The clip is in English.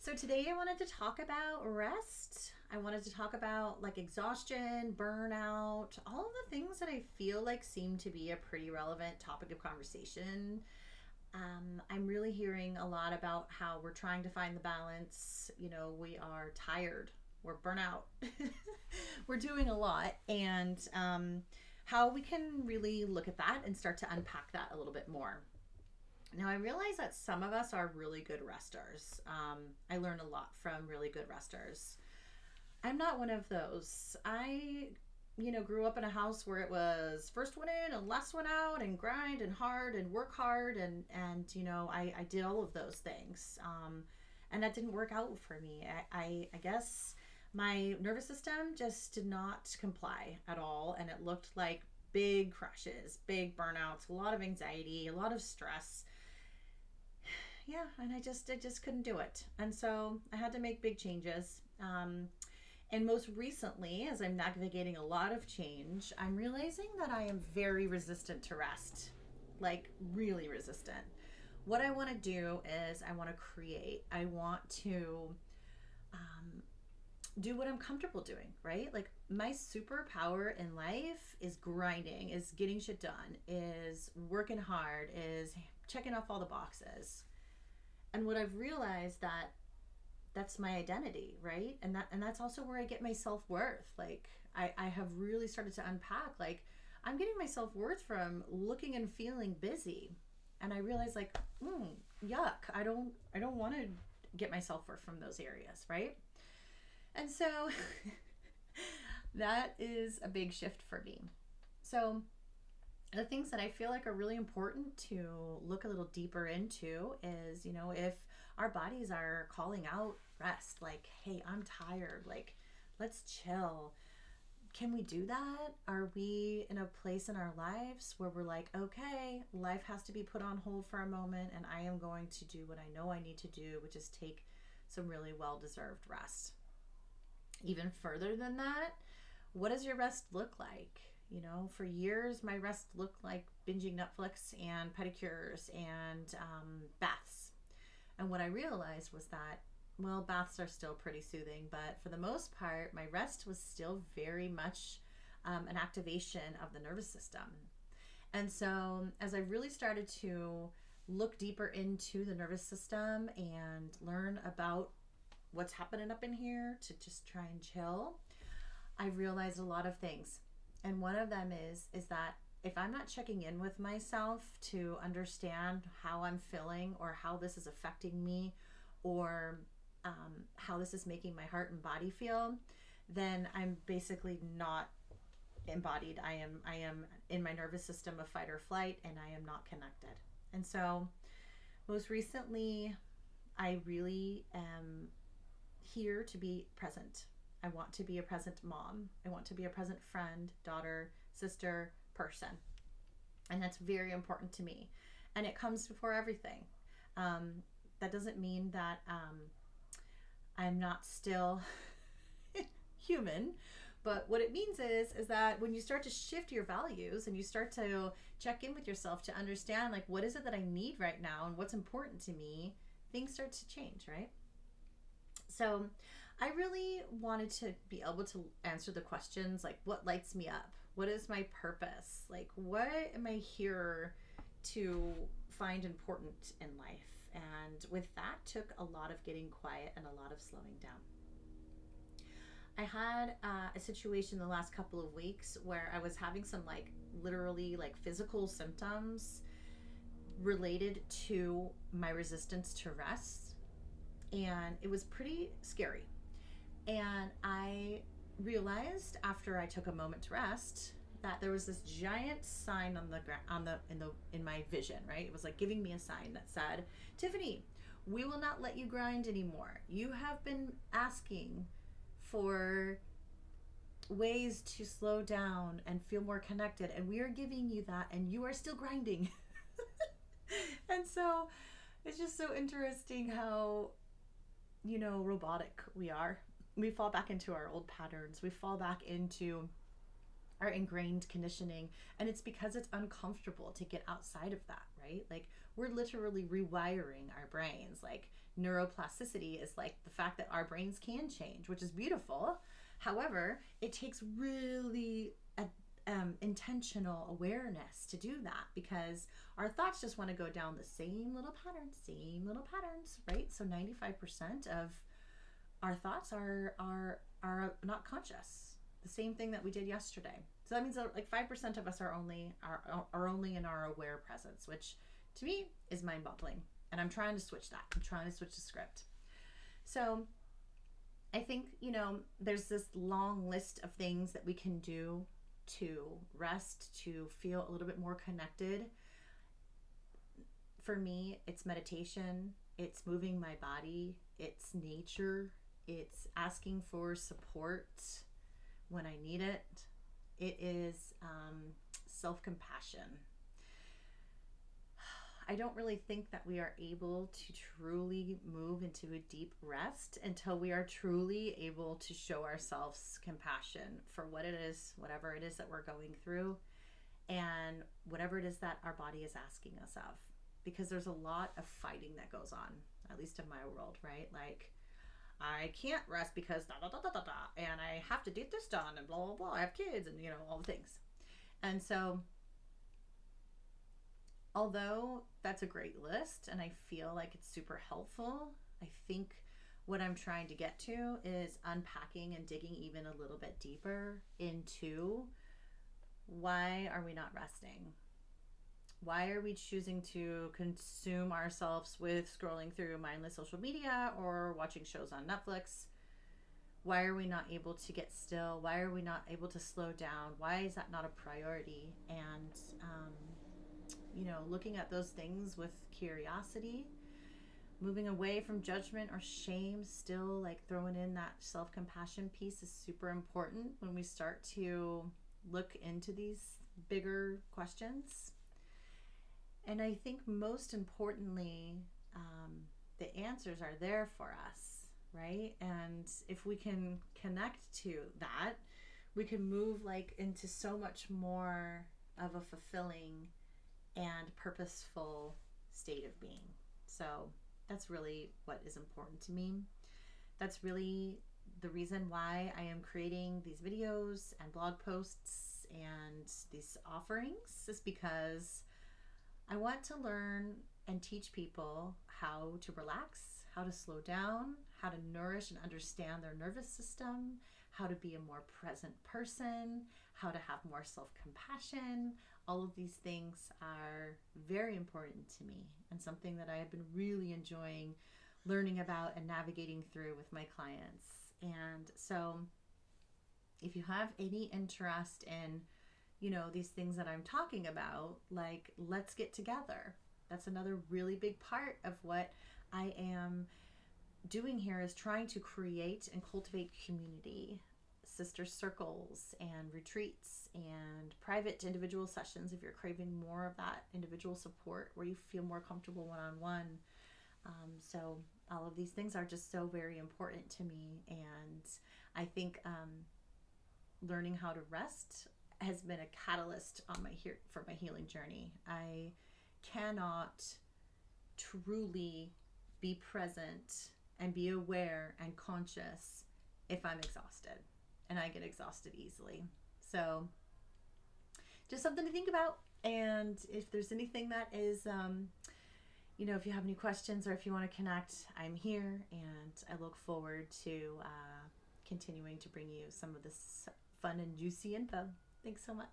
So today I wanted to talk about rest. I wanted to talk about like exhaustion, burnout, all of the things that I feel like seem to be a pretty relevant topic of conversation. I'm really hearing a lot about how we're trying to find the balance. We are tired, we're burnout, we're doing a lot, and how we can really look at that and start to unpack that a little bit more. Now, I realize that some of us are really good resters. I learn a lot from really good resters. I'm not one of those. I grew up in a house where it was first one in and last one out and grind and hard and work hard. And I did all of those things. And that didn't work out for me. I guess my nervous system just did not comply at all. And it looked like big crashes, big burnouts, a lot of anxiety, a lot of stress. Yeah, and I just couldn't do it, and so I had to make big changes. And most recently, as I'm navigating a lot of change, I'm realizing that I am very resistant to rest, like really resistant. What I want to do is I want to create. I want to um, do what I'm comfortable doing, right? Like my superpower in life is grinding, is getting shit done, is working hard, is checking off all the boxes. And what I've realized that that's my identity, right? And that's also where I get my self-worth. Like I have really started to unpack, like I'm getting my self-worth from looking and feeling busy. And I realize, like, yuck, I don't want to get my self-worth from those areas, right? And so that is a big shift for me. So the things that I feel like are really important to look a little deeper into is, if our bodies are calling out rest, like, hey, I'm tired, like, let's chill. Can we do that? Are we in a place in our lives where we're like, okay, life has to be put on hold for a moment, and I am going to do what I know I need to do, which is take some really well deserved rest? Even further than that, what does your rest look like? For years, my rest looked like binging Netflix and pedicures and baths. And what I realized was that, well, baths are still pretty soothing, but for the most part, my rest was still very much an activation of the nervous system. And so, as I really started to look deeper into the nervous system and learn about what's happening up in here to just try and chill, I realized a lot of things. And one of them is that if I'm not checking in with myself to understand how I'm feeling or how this is affecting me, or how this is making my heart and body feel, then I'm basically not embodied. I am in my nervous system of fight or flight, and I am not connected. And so most recently, I really am here to be present. I want to be a present mom. I want to be a present friend, daughter, sister, person. And that's very important to me. And it comes before everything. That doesn't mean that I'm not still human. But what it means is that when you start to shift your values and you start to check in with yourself to understand, like, what is it that I need right now and what's important to me, things start to change, right? So I really wanted to be able to answer the questions like, what lights me up? What is my purpose? Like, what am I here to find important in life? And with that took a lot of getting quiet and a lot of slowing down. I had a situation the last couple of weeks where I was having some, like, literally like physical symptoms related to my resistance to rest, and it was pretty scary. And I realized after I took a moment to rest that there was this giant sign on the ground, in my vision, right? It was like giving me a sign that said, "Tiffany, we will not let you grind anymore. You have been asking for ways to slow down and feel more connected, and we are giving you that, and you are still grinding." And so it's just so interesting how, robotic we are. We fall back into our old patterns. We fall back into our ingrained conditioning. And it's because it's uncomfortable to get outside of that, right? Like, we're literally rewiring our brains. Like neuroplasticity is like the fact that our brains can change, which is beautiful. However, it takes really intentional awareness to do that, because our thoughts just want to go down the same little patterns, right? So 95% of our thoughts are not conscious. The same thing that we did yesterday. So that means that like 5% of us are only in our aware presence, which to me is mind-boggling. And I'm trying to switch that. I'm trying to switch the script. So I think, there's this long list of things that we can do to rest, to feel a little bit more connected. For me, it's meditation, it's moving my body, it's nature, it's asking for support when I need it. It is self-compassion. I don't really think that we are able to truly move into a deep rest until we are truly able to show ourselves compassion for what it is, whatever it is that we're going through, and whatever it is that our body is asking us of. Because there's a lot of fighting that goes on, at least in my world, right? Like, I can't rest because and I have to get this done, and blah, blah, blah. I have kids, and all the things. And so, although that's a great list and I feel like it's super helpful, I think what I'm trying to get to is unpacking and digging even a little bit deeper into why are we not resting? Why are we choosing to consume ourselves with scrolling through mindless social media or watching shows on Netflix? Why are we not able to get still? Why are we not able to slow down? Why is that not a priority? And, looking at those things with curiosity, moving away from judgment or shame, still like throwing in that self-compassion piece is super important when we start to look into these bigger questions. And I think most importantly, the answers are there for us, right? And if we can connect to that, we can move like into so much more of a fulfilling and purposeful state of being. So that's really what is important to me. That's really the reason why I am creating these videos and blog posts and these offerings, is because I want to learn and teach people how to relax, how to slow down, how to nourish and understand their nervous system, how to be a more present person, how to have more self-compassion. All of these things are very important to me and something that I have been really enjoying learning about and navigating through with my clients. And so if you have any interest in these things that I'm talking about, like, let's get together. That's another really big part of what I am doing here, is trying to create and cultivate community, sister circles and retreats and private individual sessions if you're craving more of that individual support where you feel more comfortable one-on-one. So all of these things are just so very important to me. And I think learning how to rest has been a catalyst on for my healing journey. I cannot truly be present and be aware and conscious if I'm exhausted, and I get exhausted easily. So just something to think about. And if there's anything that is, if you have any questions or if you want to connect, I'm here, and I look forward to continuing to bring you some of this fun and juicy info. Thanks so much.